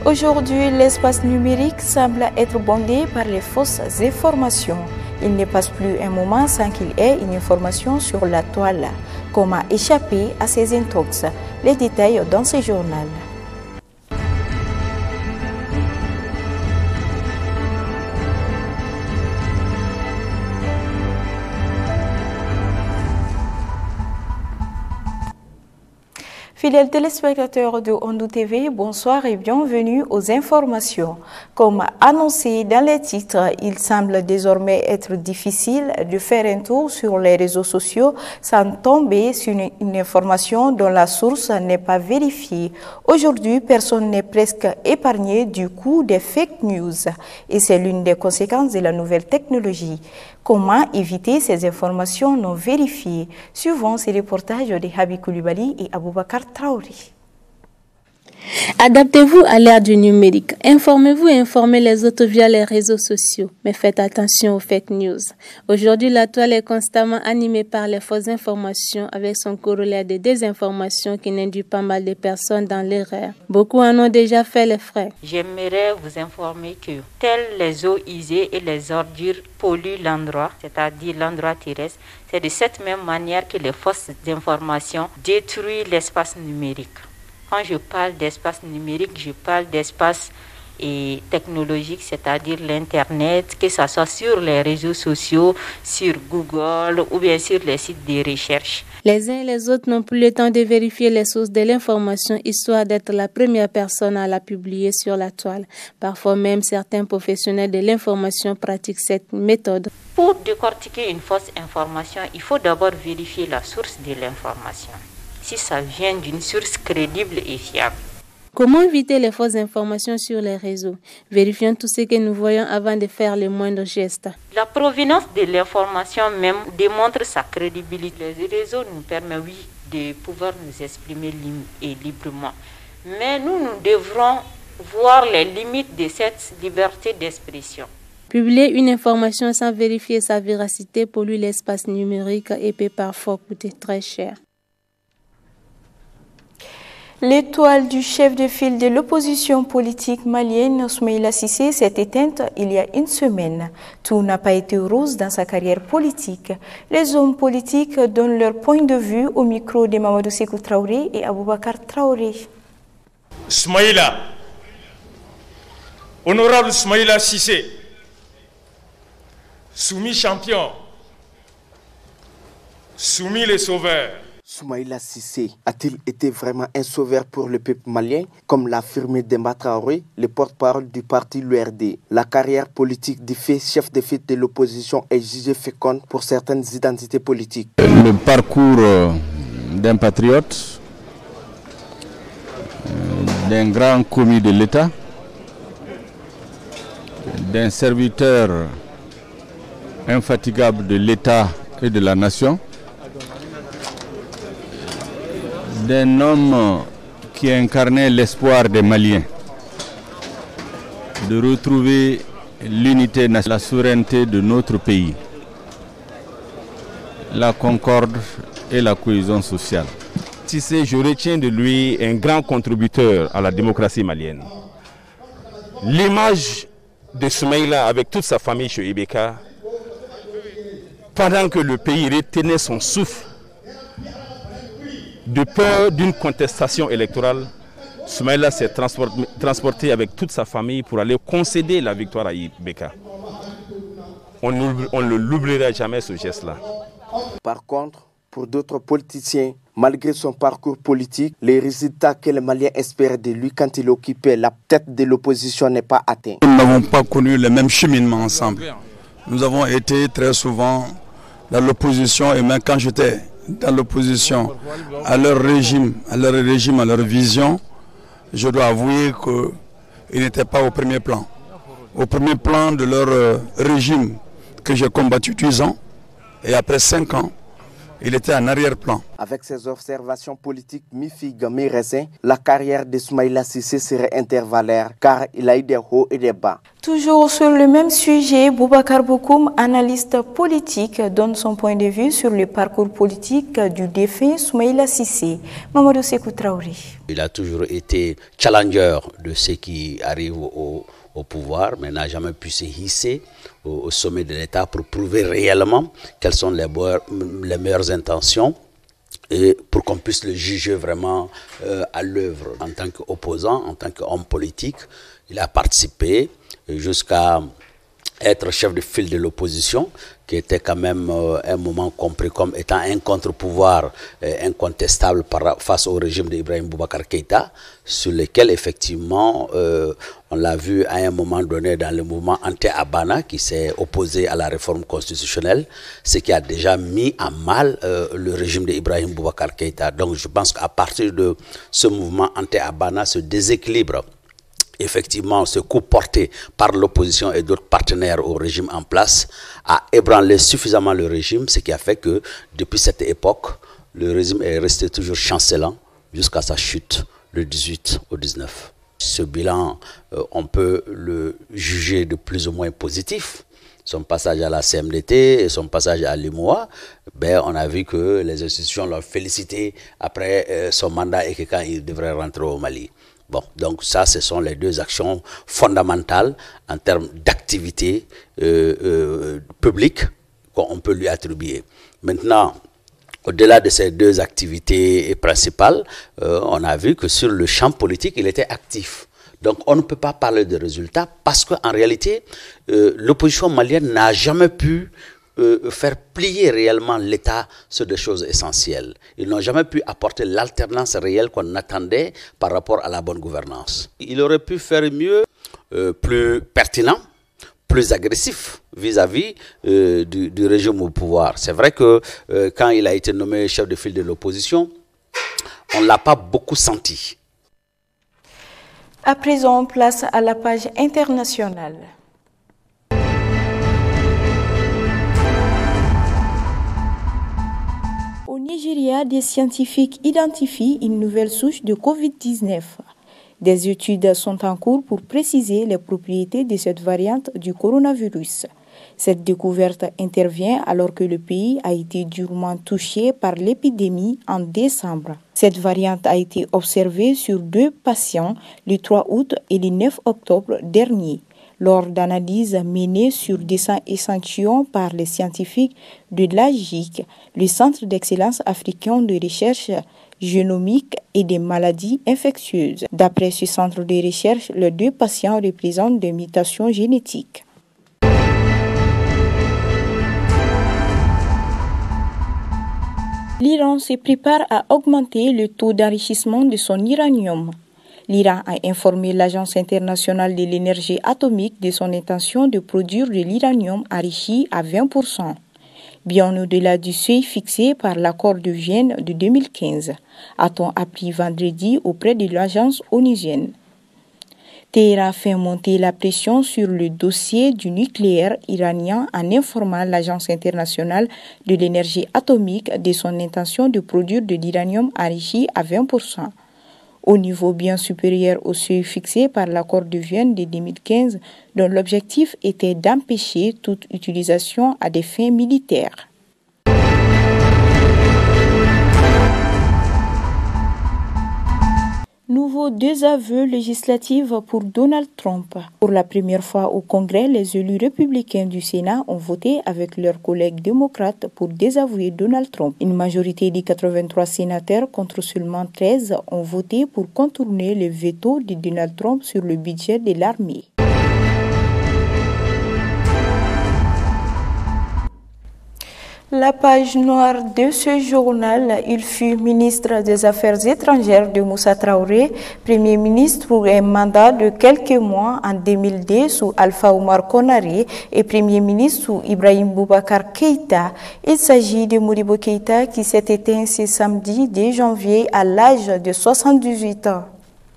Aujourd'hui, l'espace numérique semble être bondé par les fausses informations. Il ne passe plus un moment sans qu'il y ait une information sur la toile. Comment échapper à ces intox? Les détails dans ce journal. Fidèles téléspectateurs de Ondou TV, bonsoir et bienvenue aux informations. Comme annoncé dans les titres, il semble désormais être difficile de faire un tour sur les réseaux sociaux sans tomber sur une information dont la source n'est pas vérifiée. Aujourd'hui, personne n'est presque épargné du coup des fake news et c'est l'une des conséquences de la nouvelle technologie. Comment éviter ces informations non vérifiées? Suivons ces reportages de Habi Koulibaly et Aboubakar Traoré. Adaptez-vous à l'ère du numérique. Informez-vous et informez les autres via les réseaux sociaux. Mais faites attention aux fake news. Aujourd'hui, la toile est constamment animée par les fausses informations avec son corollaire de désinformation qui n'induit pas mal de personnes dans l'erreur. Beaucoup en ont déjà fait les frais. J'aimerais vous informer que telles les eaux usées et les ordures polluent l'endroit, c'est-à-dire l'endroit terrestre, c'est de cette même manière que les fausses informations détruisent l'espace numérique. Quand je parle d'espace numérique, je parle d'espace technologique, c'est-à-dire l'Internet, que ce soit sur les réseaux sociaux, sur Google ou bien sur les sites de recherche. Les uns et les autres n'ont plus le temps de vérifier les sources de l'information, histoire d'être la première personne à la publier sur la toile. Parfois même, certains professionnels de l'information pratiquent cette méthode. Pour décortiquer une fausse information, il faut d'abord vérifier la source de l'information. Si ça vient d'une source crédible et fiable. Comment éviter les fausses informations sur les réseaux? Vérifions tout ce que nous voyons avant de faire le moindre geste. La provenance de l'information même démontre sa crédibilité. Les réseaux nous permettent, oui, de pouvoir nous exprimer librement. Mais nous devrons voir les limites de cette liberté d'expression. Publier une information sans vérifier sa véracité pollue l'espace numérique et peut parfois coûter très cher. L'étoile du chef de file de l'opposition politique malienne, Soumaïla Cissé, s'est éteinte il y a une semaine. Tout n'a pas été rose dans sa carrière politique. Les hommes politiques donnent leur point de vue au micro de Mamadou Sékou Traoré et Aboubakar Traoré. Soumaïla, honorable Soumaïla Cissé, soumis champion, soumis les sauveurs. Soumaïla Cissé a-t-il été vraiment un sauveur pour le peuple malien, comme l'a affirmé Demba Traoré, le porte-parole du parti l'URD? La carrière politique du fait chef de file de l'opposition est jugée féconde pour certaines identités politiques. Le parcours d'un patriote, d'un grand commis de l'État, d'un serviteur infatigable de l'État et de la nation, d'un homme qui incarnait l'espoir des Maliens de retrouver l'unité nationale, la souveraineté de notre pays, la concorde et la cohésion sociale. Cissé, je retiens de lui un grand contributeur à la démocratie malienne. L'image de Soumaïla avec toute sa famille chez Ibeka, pendant que le pays retenait son souffle, de peur d'une contestation électorale, Soumaïla s'est transporté avec toute sa famille pour aller concéder la victoire à Ibeka. On ne l'oubliera jamais, ce geste-là. Par contre, pour d'autres politiciens, malgré son parcours politique, les résultats que les Maliens espéraient de lui quand il occupait la tête de l'opposition n'est pas atteint. Nous n'avons pas connu le même cheminement ensemble. Nous avons été très souvent dans l'opposition et même quand j'étais dans l'opposition à leur régime, à leur vision, je dois avouer qu'ils n'étaient pas au premier plan. Au premier plan de leur régime que j'ai combattu 10 ans, et après 5 ans, il était en arrière-plan. Avec ses observations politiques mi-figue, mi-raisin, la carrière de Soumaïla Cissé serait intervallaire car il a eu des hauts et des bas. Toujours sur le même sujet, Boubacar Bokoum, analyste politique, donne son point de vue sur le parcours politique du défunt Soumaïla Cissé. Mamadou Sékou Traoré. Il a toujours été challenger de ceux qui arrivent au pouvoir, mais n'a jamais pu se hisser au sommet de l'État pour prouver réellement quelles sont les meilleures intentions et pour qu'on puisse le juger vraiment à l'œuvre. En tant qu'opposant, en tant qu'homme politique, il a participé jusqu'à être chef de file de l'opposition, qui était quand même un moment compris comme étant un contre-pouvoir incontestable face au régime d'Ibrahim Boubacar Keïta, sur lequel effectivement on l'a vu à un moment donné dans le mouvement anti-Abana qui s'est opposé à la réforme constitutionnelle, ce qui a déjà mis à mal le régime d'Ibrahim Boubacar Keïta. Donc je pense qu'à partir de ce mouvement anti-Abana, ce déséquilibre, effectivement, ce coup porté par l'opposition et d'autres partenaires au régime en place a ébranlé suffisamment le régime, ce qui a fait que depuis cette époque, le régime est resté toujours chancelant jusqu'à sa chute le 18 au 19. Ce bilan, on peut le juger de plus ou moins positif. Son passage à la CMDT et son passage à l'UMOA, on a vu que les institutions l'ont félicité après son mandat et que quand il devrait rentrer au Mali. Bon, donc ça, ce sont les deux actions fondamentales en termes d'activité publique qu'on peut lui attribuer. Maintenant, au-delà de ces deux activités principales, on a vu que sur le champ politique, il était actif. Donc on ne peut pas parler de résultats parce qu'en réalité, l'opposition malienne n'a jamais pu faire plier réellement l'État sur des choses essentielles. Ils n'ont jamais pu apporter l'alternance réelle qu'on attendait par rapport à la bonne gouvernance. Il aurait pu faire mieux, plus pertinent, plus agressif vis-à-vis du régime au pouvoir. C'est vrai que quand il a été nommé chef de file de l'opposition, on ne l'a pas beaucoup senti. À présent, place à la page internationale. Au Nigeria, des scientifiques identifient une nouvelle souche de Covid-19. Des études sont en cours pour préciser les propriétés de cette variante du coronavirus. Cette découverte intervient alors que le pays a été durement touché par l'épidémie en décembre. Cette variante a été observée sur 2 patients le 3 août et le 9 octobre dernier, lors d'analyses menées sur des échantillons par les scientifiques de l'AGIC, le Centre d'excellence africain de recherche génomique et des maladies infectieuses. D'après ce centre de recherche, les 2 patients représentent des mutations génétiques. L'Iran se prépare à augmenter le taux d'enrichissement de son uranium. L'Iran a informé l'Agence internationale de l'énergie atomique de son intention de produire de l'uranium enrichi à 20%, bien au-delà du seuil fixé par l'accord de Vienne de 2015, a-t-on appris vendredi auprès de l'agence onusienne. Téhéran fait monter la pression sur le dossier du nucléaire iranien en informant l'Agence internationale de l'énergie atomique de son intention de produire de l'uranium enrichi à 20%. Au niveau bien supérieur au seuil fixé par l'accord de Vienne de 2015, dont l'objectif était d'empêcher toute utilisation à des fins militaires. Nouveau désaveu législatif pour Donald Trump. Pour la première fois au Congrès, les élus républicains du Sénat ont voté avec leurs collègues démocrates pour désavouer Donald Trump. Une majorité de 83 sénateurs contre seulement 13 ont voté pour contourner le veto de Donald Trump sur le budget de l'armée. La page noire de ce journal, il fut ministre des Affaires étrangères de Moussa Traoré, premier ministre pour un mandat de quelques mois en 2002 sous Alpha Oumar Konaré et premier ministre sous Ibrahim Boubacar Keïta. Il s'agit de Modibo Keïta qui s'est éteint ce samedi 2 janvier à l'âge de 78 ans.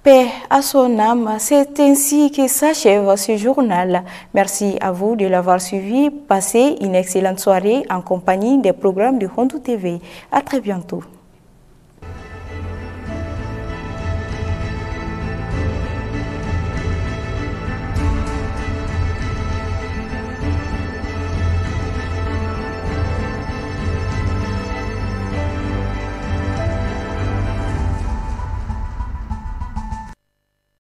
Paix à son âme, c'est ainsi que s'achève ce journal. Merci à vous de l'avoir suivi. Passez une excellente soirée en compagnie des programmes de Hondo TV. À très bientôt.